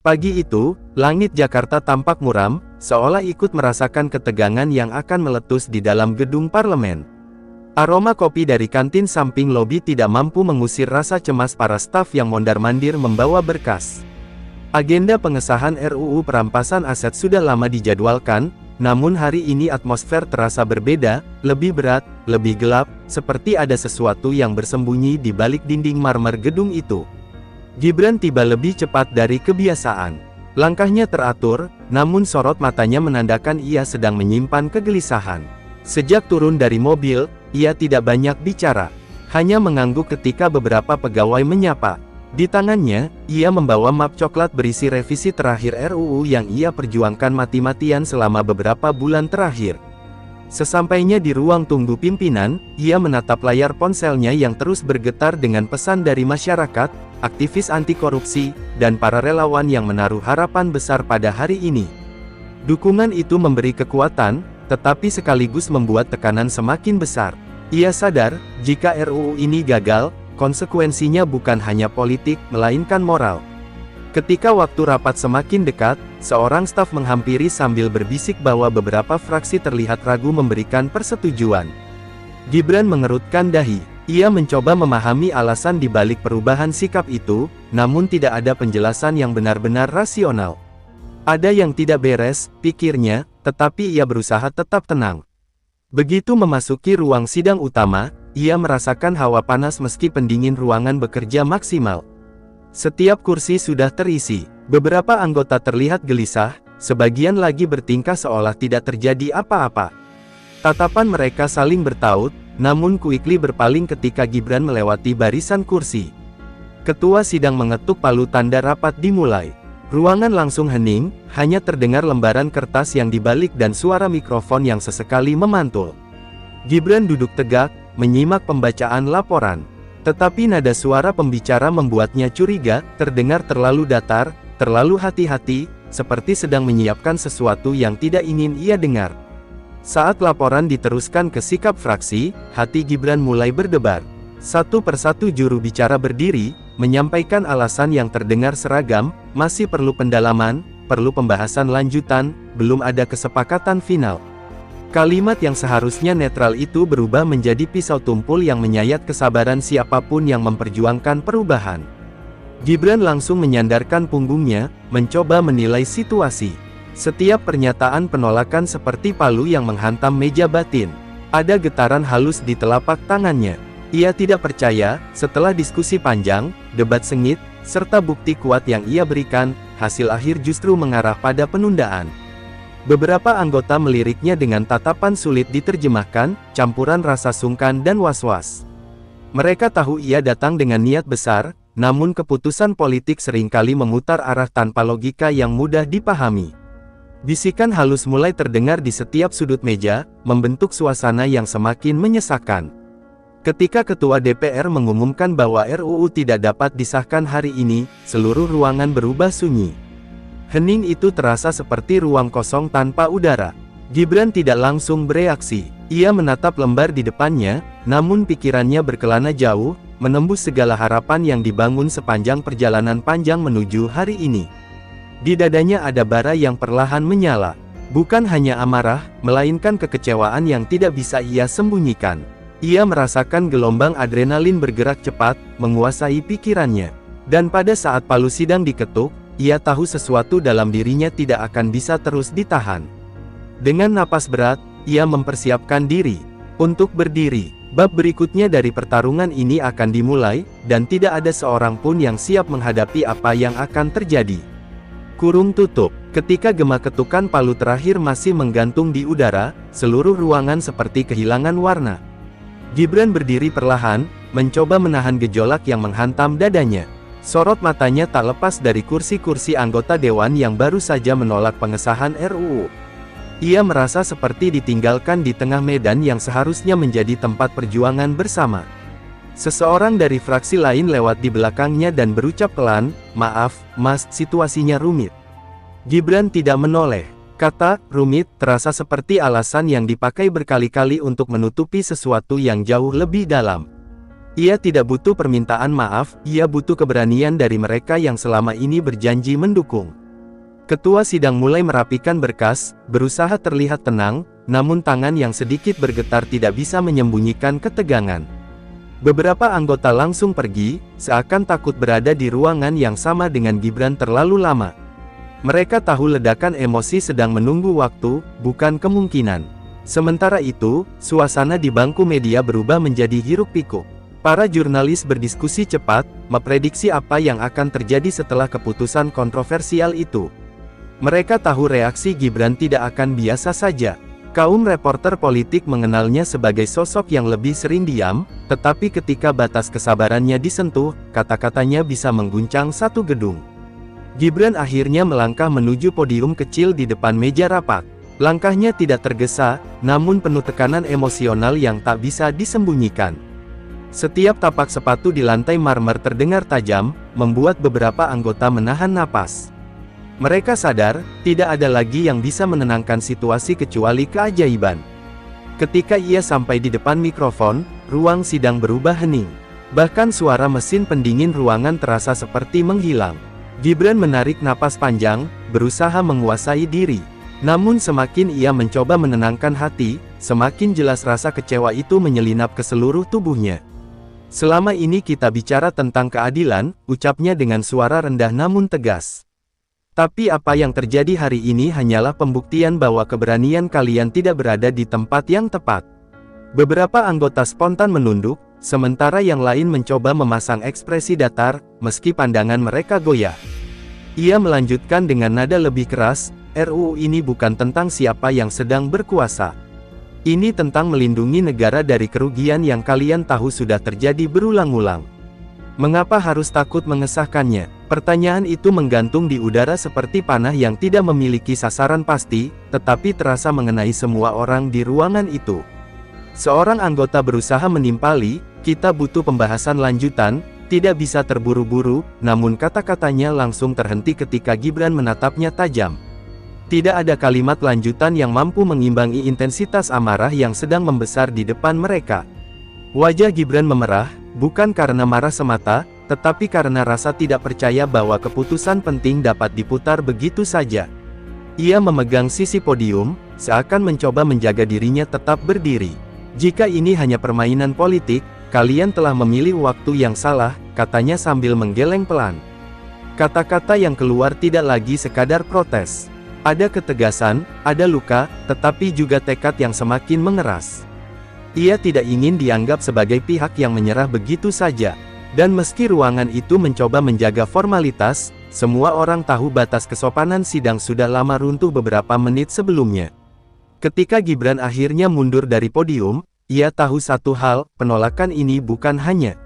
Pagi itu, langit Jakarta tampak muram, seolah ikut merasakan ketegangan yang akan meletus di dalam gedung parlemen. Aroma kopi dari kantin samping lobi tidak mampu mengusir rasa cemas para staf yang mondar-mandir membawa berkas. Agenda pengesahan RUU perampasan aset sudah lama dijadwalkan, namun hari ini atmosfer terasa berbeda, lebih berat, lebih gelap, seperti ada sesuatu yang bersembunyi di balik dinding marmer gedung itu. Gibran tiba lebih cepat dari kebiasaan. Langkahnya teratur, namun sorot matanya menandakan ia sedang menyimpan kegelisahan. Sejak turun dari mobil, ia tidak banyak bicara. Hanya mengangguk ketika beberapa pegawai menyapa. Di tangannya, ia membawa map coklat berisi revisi terakhir RUU yang ia perjuangkan mati-matian selama beberapa bulan terakhir. Sesampainya di ruang tunggu pimpinan, ia menatap layar ponselnya yang terus bergetar dengan pesan dari masyarakat, aktivis anti korupsi, dan para relawan yang menaruh harapan besar pada hari ini. Dukungan itu memberi kekuatan, tetapi sekaligus membuat tekanan semakin besar. Ia sadar, jika RUU ini gagal, konsekuensinya bukan hanya politik, melainkan moral. Ketika waktu rapat semakin dekat, seorang staf menghampiri sambil berbisik bahwa beberapa fraksi terlihat ragu memberikan persetujuan. Gibran mengerutkan dahi. Ia mencoba memahami alasan di balik perubahan sikap itu, namun tidak ada penjelasan yang benar-benar rasional. Ada yang tidak beres, pikirnya, tetapi ia berusaha tetap tenang. Begitu memasuki ruang sidang utama, ia merasakan hawa panas meski pendingin ruangan bekerja maksimal. Setiap kursi sudah terisi. Beberapa anggota terlihat gelisah, sebagian lagi bertingkah seolah tidak terjadi apa-apa. Tatapan mereka saling bertaut, namun quickly berpaling ketika Gibran melewati barisan kursi. Ketua sidang mengetuk palu tanda rapat dimulai. Ruangan langsung hening, hanya terdengar lembaran kertas yang dibalik dan suara mikrofon yang sesekali memantul. Gibran duduk tegak, menyimak pembacaan laporan. Tetapi nada suara pembicara membuatnya curiga, terdengar terlalu datar, terlalu hati-hati, seperti sedang menyiapkan sesuatu yang tidak ingin ia dengar. Saat laporan diteruskan ke sikap fraksi, hati Gibran mulai berdebar. Satu persatu juru bicara berdiri, menyampaikan alasan yang terdengar seragam, masih perlu pendalaman, perlu pembahasan lanjutan, belum ada kesepakatan final. Kalimat yang seharusnya netral itu berubah menjadi pisau tumpul yang menyayat kesabaran siapapun yang memperjuangkan perubahan. Gibran langsung menyandarkan punggungnya, mencoba menilai situasi. Setiap pernyataan penolakan seperti palu yang menghantam meja batin. Ada getaran halus di telapak tangannya. Ia tidak percaya, setelah diskusi panjang, debat sengit, serta bukti kuat yang ia berikan, hasil akhir justru mengarah pada penundaan. Beberapa anggota meliriknya dengan tatapan sulit diterjemahkan, campuran rasa sungkan dan was-was. Mereka tahu ia datang dengan niat besar, namun keputusan politik seringkali memutar arah tanpa logika yang mudah dipahami. Bisikan halus mulai terdengar di setiap sudut meja, membentuk suasana yang semakin menyesakan. Ketika Ketua DPR mengumumkan bahwa RUU tidak dapat disahkan hari ini, seluruh ruangan berubah sunyi. Hening itu terasa seperti ruang kosong tanpa udara. Gibran tidak langsung bereaksi. Ia menatap lembar di depannya, namun pikirannya berkelana jauh, menembus segala harapan yang dibangun sepanjang perjalanan panjang menuju hari ini. Di dadanya ada bara yang perlahan menyala. Bukan hanya amarah, melainkan kekecewaan yang tidak bisa ia sembunyikan. Ia merasakan gelombang adrenalin bergerak cepat, menguasai pikirannya. Dan pada saat palu sidang diketuk, ia tahu sesuatu dalam dirinya tidak akan bisa terus ditahan. Dengan napas berat, ia mempersiapkan diri untuk berdiri. Bab berikutnya dari pertarungan ini akan dimulai, dan tidak ada seorang pun yang siap menghadapi apa yang akan terjadi. Kurung tutup. Ketika gema ketukan palu terakhir masih menggantung di udara, seluruh ruangan seperti kehilangan warna. Gibran berdiri perlahan, mencoba menahan gejolak yang menghantam dadanya. Sorot matanya tak lepas dari kursi-kursi anggota dewan yang baru saja menolak pengesahan RUU. Ia merasa seperti ditinggalkan di tengah medan yang seharusnya menjadi tempat perjuangan bersama. Seseorang dari fraksi lain lewat di belakangnya dan berucap pelan, "Maaf, Mas, situasinya rumit." Gibran tidak menoleh. Kata "rumit" terasa seperti alasan yang dipakai berkali-kali untuk menutupi sesuatu yang jauh lebih dalam. Ia tidak butuh permintaan maaf, ia butuh keberanian dari mereka yang selama ini berjanji mendukung. Ketua sidang mulai merapikan berkas, berusaha terlihat tenang, namun tangan yang sedikit bergetar tidak bisa menyembunyikan ketegangan. Beberapa anggota langsung pergi, seakan takut berada di ruangan yang sama dengan Gibran terlalu lama. Mereka tahu ledakan emosi sedang menunggu waktu, bukan kemungkinan. Sementara itu, suasana di bangku media berubah menjadi hiruk-pikuk. Para jurnalis berdiskusi cepat, memprediksi apa yang akan terjadi setelah keputusan kontroversial itu. Mereka tahu reaksi Gibran tidak akan biasa saja. Kaum reporter politik mengenalnya sebagai sosok yang lebih sering diam, tetapi ketika batas kesabarannya disentuh, kata-katanya bisa mengguncang satu gedung. Gibran akhirnya melangkah menuju podium kecil di depan meja rapat. Langkahnya tidak tergesa, namun penuh tekanan emosional yang tak bisa disembunyikan. Setiap tapak sepatu di lantai marmer terdengar tajam, membuat beberapa anggota menahan napas. Mereka sadar, tidak ada lagi yang bisa menenangkan situasi kecuali keajaiban. Ketika ia sampai di depan mikrofon, ruang sidang berubah hening. Bahkan suara mesin pendingin ruangan terasa seperti menghilang. Gibran menarik napas panjang, berusaha menguasai diri. Namun semakin ia mencoba menenangkan hati, semakin jelas rasa kecewa itu menyelinap ke seluruh tubuhnya. Selama ini kita bicara tentang keadilan, ucapnya dengan suara rendah namun tegas. Tapi apa yang terjadi hari ini hanyalah pembuktian bahwa keberanian kalian tidak berada di tempat yang tepat. Beberapa anggota spontan menunduk, sementara yang lain mencoba memasang ekspresi datar, meski pandangan mereka goyah. Ia melanjutkan dengan nada lebih keras, RUU ini bukan tentang siapa yang sedang berkuasa. Ini tentang melindungi negara dari kerugian yang kalian tahu sudah terjadi berulang-ulang. Mengapa harus takut mengesahkannya? Pertanyaan itu menggantung di udara seperti panah yang tidak memiliki sasaran pasti, tetapi terasa mengenai semua orang di ruangan itu. Seorang anggota berusaha menimpali, kita butuh pembahasan lanjutan, tidak bisa terburu-buru, namun kata-katanya langsung terhenti ketika Gibran menatapnya tajam. Tidak ada kalimat lanjutan yang mampu mengimbangi intensitas amarah yang sedang membesar di depan mereka. Wajah Gibran memerah, bukan karena marah semata, tetapi karena rasa tidak percaya bahwa keputusan penting dapat diputar begitu saja. Ia memegang sisi podium, seakan mencoba menjaga dirinya tetap berdiri. Jika ini hanya permainan politik, kalian telah memilih waktu yang salah, katanya sambil menggeleng pelan. Kata-kata yang keluar tidak lagi sekadar protes. Ada ketegasan, ada luka, tetapi juga tekad yang semakin mengeras. Ia tidak ingin dianggap sebagai pihak yang menyerah begitu saja. Dan meski ruangan itu mencoba menjaga formalitas, semua orang tahu batas kesopanan sidang sudah lama runtuh beberapa menit sebelumnya. Ketika Gibran akhirnya mundur dari podium, ia tahu satu hal, penolakan ini bukan hanya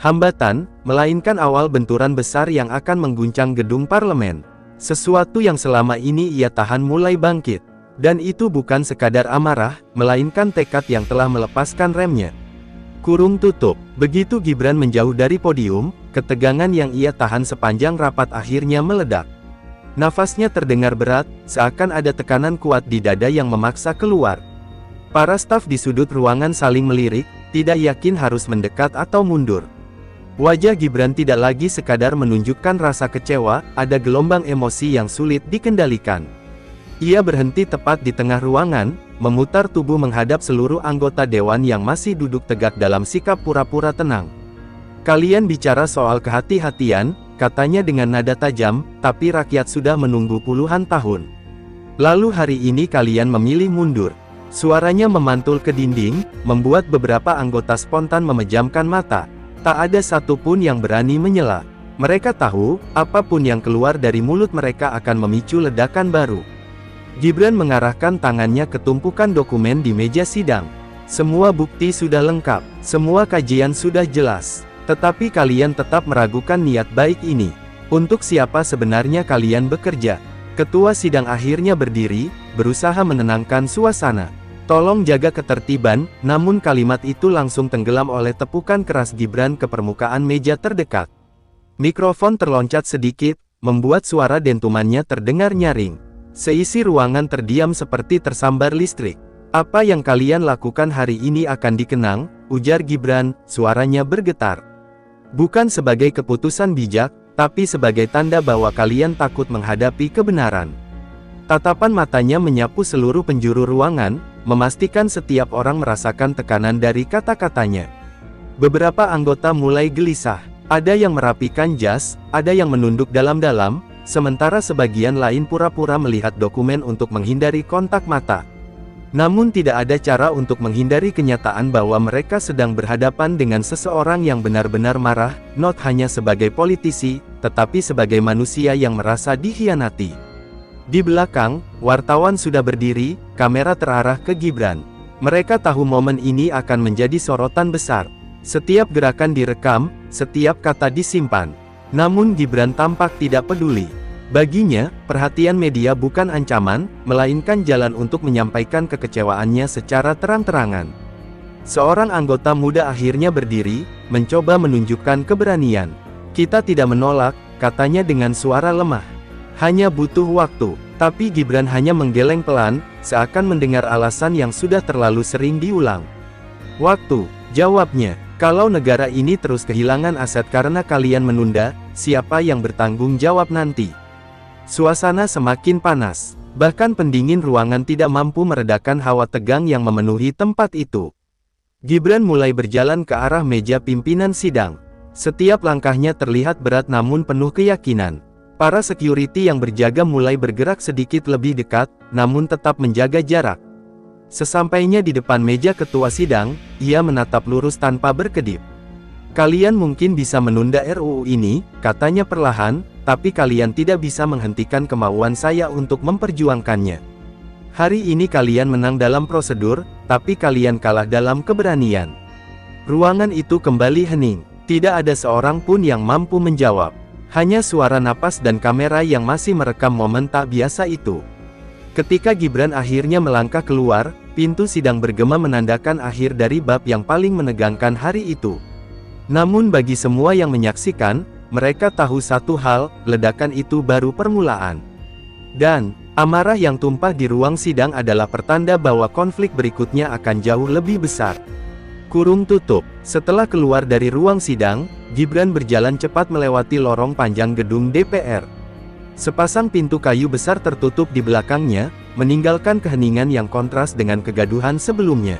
hambatan, melainkan awal benturan besar yang akan mengguncang gedung parlemen. Sesuatu yang selama ini ia tahan mulai bangkit. Dan itu bukan sekadar amarah, melainkan tekad yang telah melepaskan remnya. Kurung tutup. Begitu Gibran menjauh dari podium, ketegangan yang ia tahan sepanjang rapat akhirnya meledak. Nafasnya terdengar berat, seakan ada tekanan kuat di dada yang memaksa keluar. Para staf di sudut ruangan saling melirik, tidak yakin harus mendekat atau mundur. Wajah Gibran tidak lagi sekadar menunjukkan rasa kecewa, ada gelombang emosi yang sulit dikendalikan. Ia berhenti tepat di tengah ruangan, memutar tubuh menghadap seluruh anggota dewan yang masih duduk tegak dalam sikap pura-pura tenang. Kalian bicara soal kehati-hatian, katanya dengan nada tajam, tapi rakyat sudah menunggu puluhan tahun. Lalu hari ini kalian memilih mundur. Suaranya memantul ke dinding, membuat beberapa anggota spontan memejamkan mata. Tak ada satupun yang berani menyela. Mereka tahu, apapun yang keluar dari mulut mereka akan memicu ledakan baru. Gibran mengarahkan tangannya ke tumpukan dokumen di meja sidang. Semua bukti sudah lengkap, semua kajian sudah jelas. Tetapi kalian tetap meragukan niat baik ini. Untuk siapa sebenarnya kalian bekerja? Ketua sidang akhirnya berdiri, berusaha menenangkan suasana. Tolong jaga ketertiban, namun kalimat itu langsung tenggelam oleh tepukan keras Gibran ke permukaan meja terdekat. Mikrofon terloncat sedikit, membuat suara dentumannya terdengar nyaring. Seisi ruangan terdiam seperti tersambar listrik. Apa yang kalian lakukan hari ini akan dikenang, ujar Gibran, suaranya bergetar. Bukan sebagai keputusan bijak, tapi sebagai tanda bahwa kalian takut menghadapi kebenaran. Tatapan matanya menyapu seluruh penjuru ruangan, memastikan setiap orang merasakan tekanan dari kata-katanya. Beberapa anggota mulai gelisah. Ada yang merapikan jas, ada yang menunduk dalam-dalam, sementara sebagian lain pura-pura melihat dokumen untuk menghindari kontak mata. Namun tidak ada cara untuk menghindari kenyataan bahwa mereka sedang berhadapan dengan seseorang yang benar-benar marah, not hanya sebagai politisi, tetapi sebagai manusia yang merasa dikhianati. Di belakang, wartawan sudah berdiri, kamera terarah ke Gibran. Mereka tahu momen ini akan menjadi sorotan besar. Setiap gerakan direkam, setiap kata disimpan. Namun Gibran tampak tidak peduli. Baginya, perhatian media bukan ancaman, melainkan jalan untuk menyampaikan kekecewaannya secara terang-terangan. Seorang anggota muda akhirnya berdiri, mencoba menunjukkan keberanian. Kita tidak menolak, katanya dengan suara lemah. Hanya butuh waktu. Tapi Gibran hanya menggeleng pelan, seakan mendengar alasan yang sudah terlalu sering diulang. Waktu, jawabnya. Kalau negara ini terus kehilangan aset karena kalian menunda, siapa yang bertanggung jawab nanti? Suasana semakin panas. Bahkan pendingin ruangan tidak mampu meredakan hawa tegang yang memenuhi tempat itu. Gibran mulai berjalan ke arah meja pimpinan sidang. Setiap langkahnya terlihat berat namun penuh keyakinan. Para security yang berjaga mulai bergerak sedikit lebih dekat, namun tetap menjaga jarak. Sesampainya di depan meja ketua sidang, ia menatap lurus tanpa berkedip. Kalian mungkin bisa menunda RUU ini, katanya perlahan, tapi kalian tidak bisa menghentikan kemauan saya untuk memperjuangkannya. Hari ini kalian menang dalam prosedur, tapi kalian kalah dalam keberanian. Ruangan itu kembali hening. Tidak ada seorang pun yang mampu menjawab. Hanya suara napas dan kamera yang masih merekam momen tak biasa itu. Ketika Gibran akhirnya melangkah keluar, pintu sidang bergema menandakan akhir dari bab yang paling menegangkan hari itu. Namun bagi semua yang menyaksikan, mereka tahu satu hal, ledakan itu baru permulaan. Dan, amarah yang tumpah di ruang sidang adalah pertanda bahwa konflik berikutnya akan jauh lebih besar. Kurung tutup. Setelah keluar dari ruang sidang, Gibran berjalan cepat melewati lorong panjang gedung DPR. Sepasang pintu kayu besar tertutup di belakangnya, meninggalkan keheningan yang kontras dengan kegaduhan sebelumnya.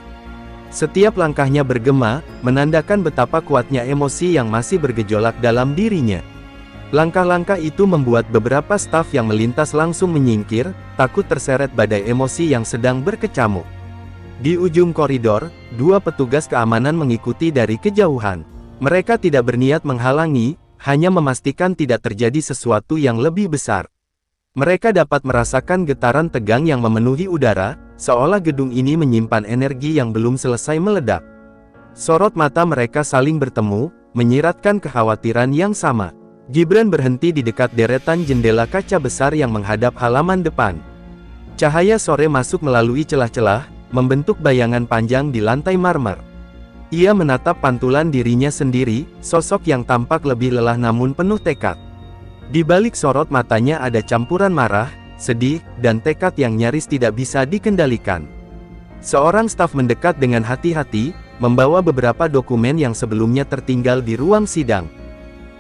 Setiap langkahnya bergema, menandakan betapa kuatnya emosi yang masih bergejolak dalam dirinya. Langkah-langkah itu membuat beberapa staf yang melintas langsung menyingkir, takut terseret badai emosi yang sedang berkecamuk. Di ujung koridor, dua petugas keamanan mengikuti dari kejauhan. Mereka tidak berniat menghalangi, hanya memastikan tidak terjadi sesuatu yang lebih besar. Mereka dapat merasakan getaran tegang yang memenuhi udara, seolah gedung ini menyimpan energi yang belum selesai meledak. Sorot mata mereka saling bertemu, menyiratkan kekhawatiran yang sama. Gibran berhenti di dekat deretan jendela kaca besar yang menghadap halaman depan. Cahaya sore masuk melalui celah-celah, membentuk bayangan panjang di lantai marmer. Ia menatap pantulan dirinya sendiri, sosok yang tampak lebih lelah namun penuh tekad. Di balik sorot matanya ada campuran marah, sedih, dan tekad yang nyaris tidak bisa dikendalikan. Seorang staf mendekat dengan hati-hati, membawa beberapa dokumen yang sebelumnya tertinggal di ruang sidang.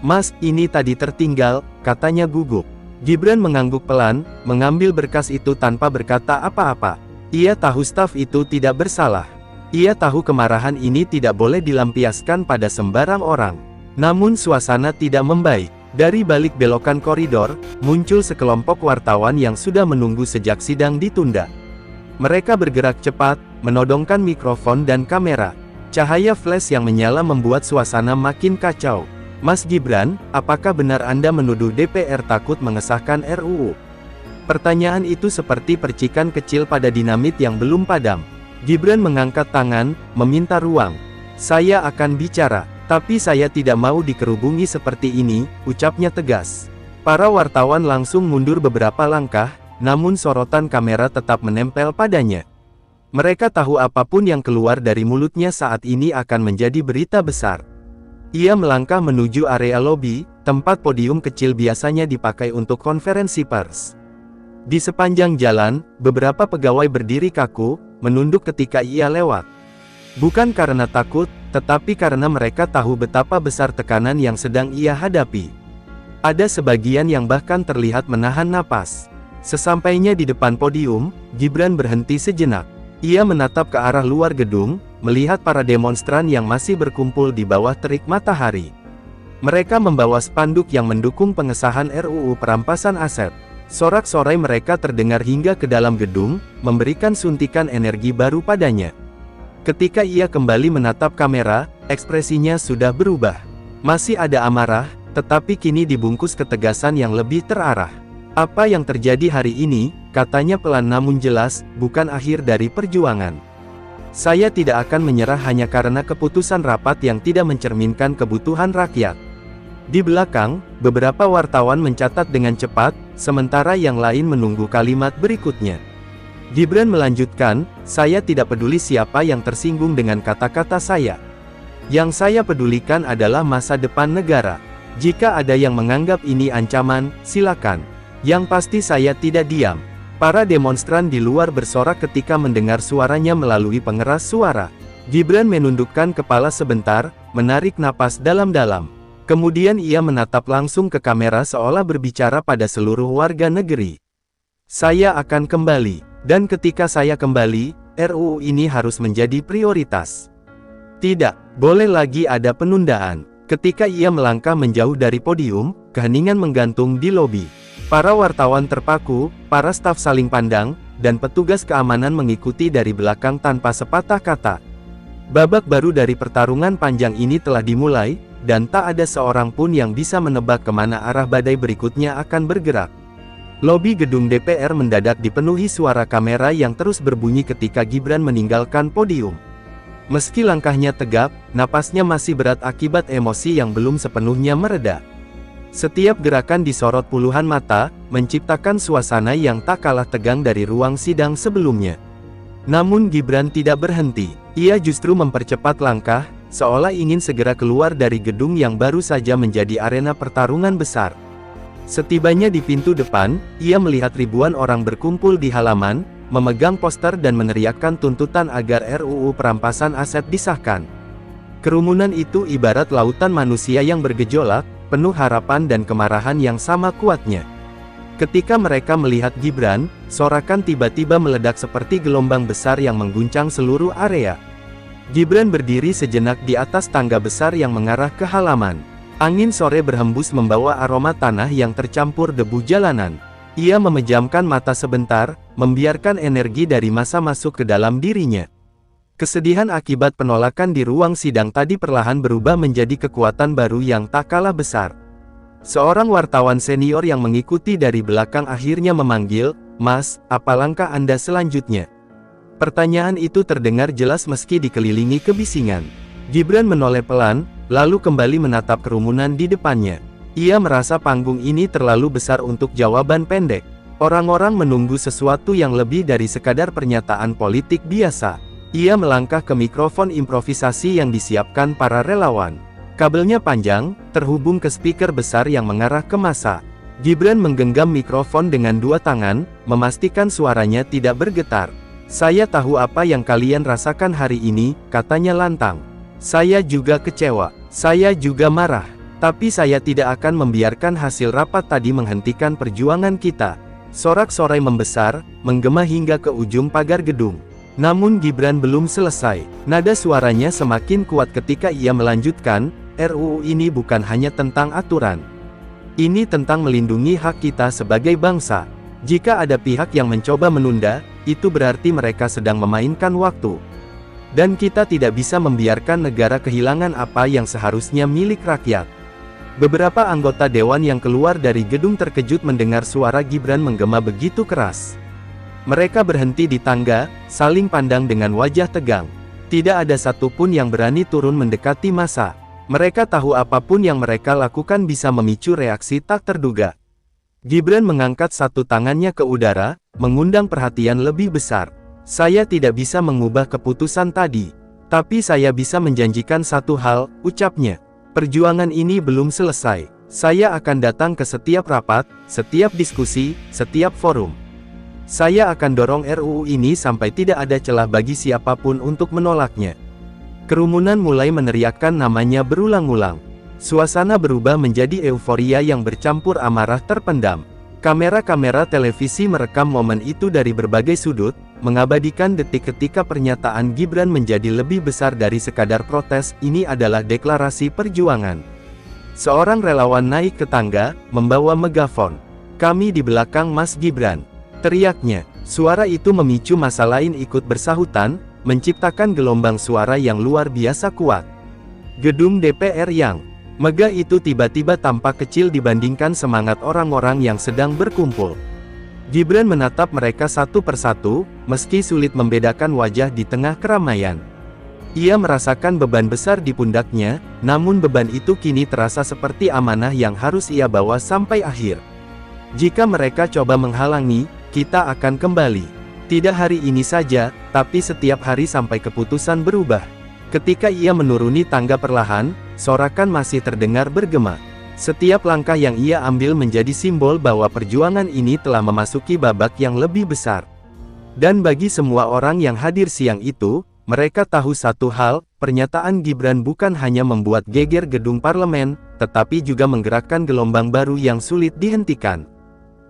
"Mas, ini tadi tertinggal," katanya gugup. Gibran mengangguk pelan, mengambil berkas itu tanpa berkata apa-apa. Ia tahu staf itu tidak bersalah. Ia tahu kemarahan ini tidak boleh dilampiaskan pada sembarang orang. Namun suasana tidak membaik. Dari balik belokan koridor, muncul sekelompok wartawan yang sudah menunggu sejak sidang ditunda. Mereka bergerak cepat, menodongkan mikrofon dan kamera. Cahaya flash yang menyala membuat suasana makin kacau. "Mas Gibran, apakah benar Anda menuduh DPR takut mengesahkan RUU?" Pertanyaan itu seperti percikan kecil pada dinamit yang belum padam. Gibran mengangkat tangan, meminta ruang. "Saya akan bicara, tapi saya tidak mau dikerubungi seperti ini," ucapnya tegas. Para wartawan langsung mundur beberapa langkah, namun sorotan kamera tetap menempel padanya. Mereka tahu apapun yang keluar dari mulutnya saat ini akan menjadi berita besar. Ia melangkah menuju area lobi, tempat podium kecil biasanya dipakai untuk konferensi pers. Di sepanjang jalan, beberapa pegawai berdiri kaku, menunduk ketika ia lewat. Bukan karena takut, tetapi karena mereka tahu betapa besar tekanan yang sedang ia hadapi. Ada sebagian yang bahkan terlihat menahan napas. Sesampainya di depan podium, Gibran berhenti sejenak. Ia menatap ke arah luar gedung, melihat para demonstran yang masih berkumpul di bawah terik matahari. Mereka membawa spanduk yang mendukung pengesahan RUU perampasan aset. Sorak-sorai mereka terdengar hingga ke dalam gedung, memberikan suntikan energi baru padanya. Ketika ia kembali menatap kamera, ekspresinya sudah berubah. Masih ada amarah, tetapi kini dibungkus ketegasan yang lebih terarah. Apa yang terjadi hari ini, katanya pelan namun jelas, bukan akhir dari perjuangan. Saya tidak akan menyerah hanya karena keputusan rapat yang tidak mencerminkan kebutuhan rakyat. Di belakang, beberapa wartawan mencatat dengan cepat, sementara yang lain menunggu kalimat berikutnya. Gibran melanjutkan, saya tidak peduli siapa yang tersinggung dengan kata-kata saya. Yang saya pedulikan adalah masa depan negara. Jika ada yang menganggap ini ancaman, silakan. Yang pasti saya tidak diam. Para demonstran di luar bersorak ketika mendengar suaranya melalui pengeras suara. Gibran menundukkan kepala sebentar, menarik napas dalam-dalam. Kemudian ia menatap langsung ke kamera seolah berbicara pada seluruh warga negeri. Saya akan kembali, dan ketika saya kembali, RUU ini harus menjadi prioritas. Tidak boleh lagi ada penundaan. Ketika ia melangkah menjauh dari podium, keheningan menggantung di lobi. Para wartawan terpaku, para staf saling pandang, dan petugas keamanan mengikuti dari belakang tanpa sepatah kata. Babak baru dari pertarungan panjang ini telah dimulai, dan tak ada seorang pun yang bisa menebak kemana arah badai berikutnya akan bergerak. Lobi gedung DPR mendadak dipenuhi suara kamera yang terus berbunyi ketika Gibran meninggalkan podium. Meski langkahnya tegap, napasnya masih berat akibat emosi yang belum sepenuhnya mereda. Setiap gerakan disorot puluhan mata, menciptakan suasana yang tak kalah tegang dari ruang sidang sebelumnya. Namun Gibran tidak berhenti. Ia justru mempercepat langkah, seolah ingin segera keluar dari gedung yang baru saja menjadi arena pertarungan besar. Setibanya di pintu depan, ia melihat ribuan orang berkumpul di halaman, memegang poster dan meneriakkan tuntutan agar RUU perampasan aset disahkan. Kerumunan itu ibarat lautan manusia yang bergejolak, penuh harapan dan kemarahan yang sama kuatnya. Ketika mereka melihat Gibran, sorakan tiba-tiba meledak seperti gelombang besar yang mengguncang seluruh area. Gibran berdiri sejenak di atas tangga besar yang mengarah ke halaman. Angin sore berhembus membawa aroma tanah yang tercampur debu jalanan. Ia memejamkan mata sebentar, membiarkan energi dari masa masuk ke dalam dirinya. Kesedihan akibat penolakan di ruang sidang tadi perlahan berubah menjadi kekuatan baru yang tak kalah besar. Seorang wartawan senior yang mengikuti dari belakang akhirnya memanggil, "Mas, apa langkah Anda selanjutnya?" Pertanyaan itu terdengar jelas meski dikelilingi kebisingan. Gibran menoleh pelan, lalu kembali menatap kerumunan di depannya. Ia merasa panggung ini terlalu besar untuk jawaban pendek. Orang-orang menunggu sesuatu yang lebih dari sekadar pernyataan politik biasa. Ia melangkah ke mikrofon improvisasi yang disiapkan para relawan. Kabelnya panjang, terhubung ke speaker besar yang mengarah ke massa. Gibran menggenggam mikrofon dengan dua tangan, memastikan suaranya tidak bergetar. "Saya tahu apa yang kalian rasakan hari ini," katanya lantang. "Saya juga kecewa. Saya juga marah. Tapi saya tidak akan membiarkan hasil rapat tadi menghentikan perjuangan kita." Sorak-sorai membesar, menggema hingga ke ujung pagar gedung. Namun Gibran belum selesai. Nada suaranya semakin kuat ketika ia melanjutkan, "RUU ini bukan hanya tentang aturan. Ini tentang melindungi hak kita sebagai bangsa. Jika ada pihak yang mencoba menunda, itu berarti mereka sedang memainkan waktu. Dan kita tidak bisa membiarkan negara kehilangan apa yang seharusnya milik rakyat." Beberapa anggota dewan yang keluar dari gedung terkejut mendengar suara Gibran menggema begitu keras. Mereka berhenti di tangga, saling pandang dengan wajah tegang. Tidak ada satupun yang berani turun mendekati massa. Mereka tahu apapun yang mereka lakukan bisa memicu reaksi tak terduga. Gibran mengangkat satu tangannya ke udara, mengundang perhatian lebih besar. "Saya tidak bisa mengubah keputusan tadi. Tapi saya bisa menjanjikan satu hal," ucapnya. "Perjuangan ini belum selesai. Saya akan datang ke setiap rapat, setiap diskusi, setiap forum. Saya akan dorong RUU ini sampai tidak ada celah bagi siapapun untuk menolaknya." Kerumunan mulai meneriakkan namanya berulang-ulang. Suasana berubah menjadi euforia yang bercampur amarah terpendam. Kamera-kamera televisi merekam momen itu dari berbagai sudut, mengabadikan detik ketika pernyataan Gibran menjadi lebih besar dari sekadar protes. Ini adalah deklarasi perjuangan. Seorang relawan naik ke tangga, membawa megafon. "Kami di belakang Mas Gibran," teriaknya. Suara itu memicu massa lain ikut bersahutan, menciptakan gelombang suara yang luar biasa kuat. Gedung DPR yang megah itu tiba-tiba tampak kecil dibandingkan semangat orang-orang yang sedang berkumpul. Gibran menatap mereka satu persatu, meski sulit membedakan wajah di tengah keramaian. Ia merasakan beban besar di pundaknya, namun beban itu kini terasa seperti amanah yang harus ia bawa sampai akhir. "Jika mereka coba menghalangi, kita akan kembali. Tidak hari ini saja, tapi setiap hari sampai keputusan berubah." Ketika ia menuruni tangga perlahan, sorakan masih terdengar bergema. Setiap langkah yang ia ambil menjadi simbol bahwa perjuangan ini telah memasuki babak yang lebih besar. Dan bagi semua orang yang hadir siang itu, mereka tahu satu hal, pernyataan Gibran bukan hanya membuat geger gedung parlemen, tetapi juga menggerakkan gelombang baru yang sulit dihentikan.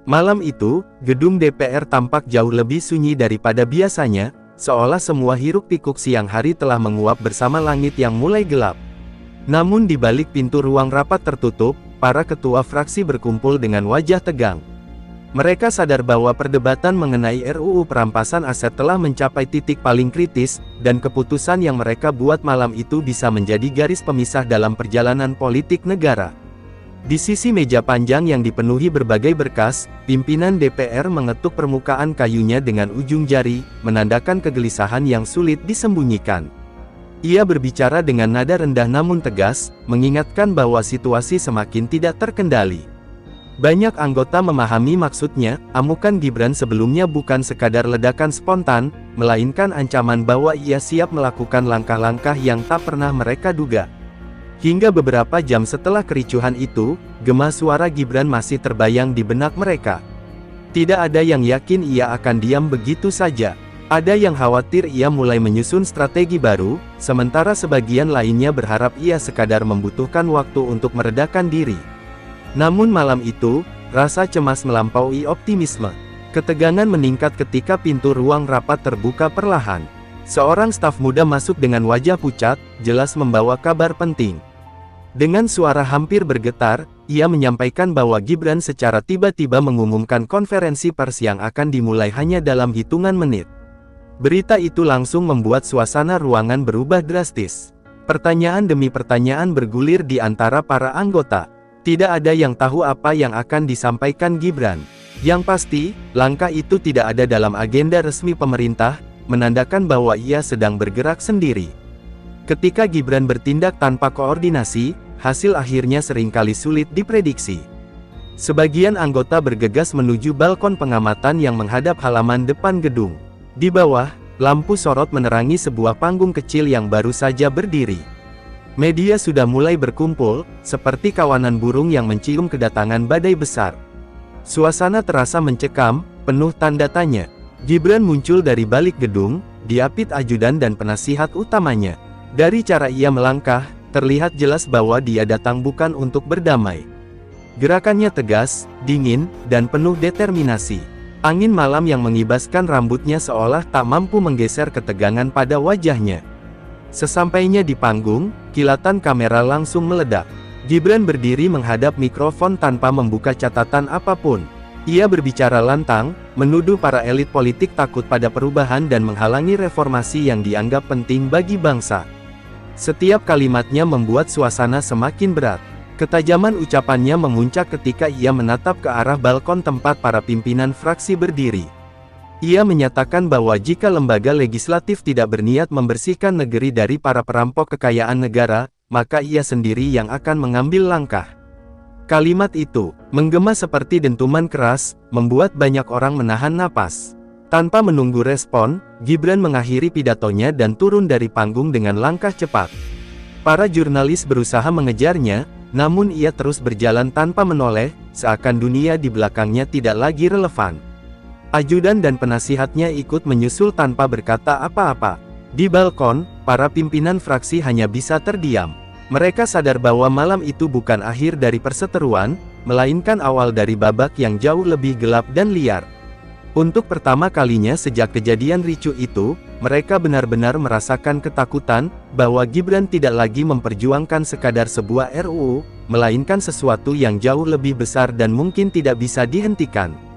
Malam itu, gedung DPR tampak jauh lebih sunyi daripada biasanya, seolah semua hiruk-pikuk siang hari telah menguap bersama langit yang mulai gelap. Namun di balik pintu ruang rapat tertutup, para ketua fraksi berkumpul dengan wajah tegang. Mereka sadar bahwa perdebatan mengenai RUU perampasan aset telah mencapai titik paling kritis, dan keputusan yang mereka buat malam itu bisa menjadi garis pemisah dalam perjalanan politik negara. Di sisi meja panjang yang dipenuhi berbagai berkas, pimpinan DPR mengetuk permukaan kayunya dengan ujung jari, menandakan kegelisahan yang sulit disembunyikan. Ia berbicara dengan nada rendah namun tegas, mengingatkan bahwa situasi semakin tidak terkendali. Banyak anggota memahami maksudnya, amukan Gibran sebelumnya bukan sekadar ledakan spontan, melainkan ancaman bahwa ia siap melakukan langkah-langkah yang tak pernah mereka duga. Hingga beberapa jam setelah kericuhan itu, gema suara Gibran masih terbayang di benak mereka. Tidak ada yang yakin ia akan diam begitu saja. Ada yang khawatir ia mulai menyusun strategi baru, sementara sebagian lainnya berharap ia sekadar membutuhkan waktu untuk meredakan diri. Namun malam itu, rasa cemas melampaui optimisme. Ketegangan meningkat ketika pintu ruang rapat terbuka perlahan. Seorang staf muda masuk dengan wajah pucat, jelas membawa kabar penting. Dengan suara hampir bergetar, ia menyampaikan bahwa Gibran secara tiba-tiba mengumumkan konferensi pers yang akan dimulai hanya dalam hitungan menit. Berita itu langsung membuat suasana ruangan berubah drastis. Pertanyaan demi pertanyaan bergulir di antara para anggota. Tidak ada yang tahu apa yang akan disampaikan Gibran. Yang pasti, langkah itu tidak ada dalam agenda resmi pemerintah, menandakan bahwa ia sedang bergerak sendiri. Ketika Gibran bertindak tanpa koordinasi, hasil akhirnya seringkali sulit diprediksi. Sebagian anggota bergegas menuju balkon pengamatan yang menghadap halaman depan gedung. Di bawah, lampu sorot menerangi sebuah panggung kecil yang baru saja berdiri. Media sudah mulai berkumpul, seperti kawanan burung yang mencium kedatangan badai besar. Suasana terasa mencekam, penuh tanda tanya. Gibran muncul dari balik gedung, diapit ajudan dan penasihat utamanya. Dari cara ia melangkah, terlihat jelas bahwa dia datang bukan untuk berdamai. Gerakannya tegas, dingin, dan penuh determinasi. Angin malam yang mengibaskan rambutnya seolah tak mampu menggeser ketegangan pada wajahnya. Sesampainya di panggung, kilatan kamera langsung meledak. Gibran berdiri menghadap mikrofon tanpa membuka catatan apapun. Ia berbicara lantang, menuduh para elit politik takut pada perubahan dan menghalangi reformasi yang dianggap penting bagi bangsa. Setiap kalimatnya membuat suasana semakin berat. Ketajaman ucapannya memuncak ketika ia menatap ke arah balkon tempat para pimpinan fraksi berdiri. Ia menyatakan bahwa jika lembaga legislatif tidak berniat membersihkan negeri dari para perampok kekayaan negara, maka ia sendiri yang akan mengambil langkah. Kalimat itu, menggema seperti dentuman keras, membuat banyak orang menahan napas. Tanpa menunggu respon, Gibran mengakhiri pidatonya dan turun dari panggung dengan langkah cepat. Para jurnalis berusaha mengejarnya, namun ia terus berjalan tanpa menoleh, seakan dunia di belakangnya tidak lagi relevan. Ajudan dan penasihatnya ikut menyusul tanpa berkata apa-apa. Di balkon, para pimpinan fraksi hanya bisa terdiam. Mereka sadar bahwa malam itu bukan akhir dari perseteruan, melainkan awal dari babak yang jauh lebih gelap dan liar. Untuk pertama kalinya sejak kejadian ricuh itu, mereka benar-benar merasakan ketakutan, bahwa Gibran tidak lagi memperjuangkan sekadar sebuah RUU, melainkan sesuatu yang jauh lebih besar dan mungkin tidak bisa dihentikan.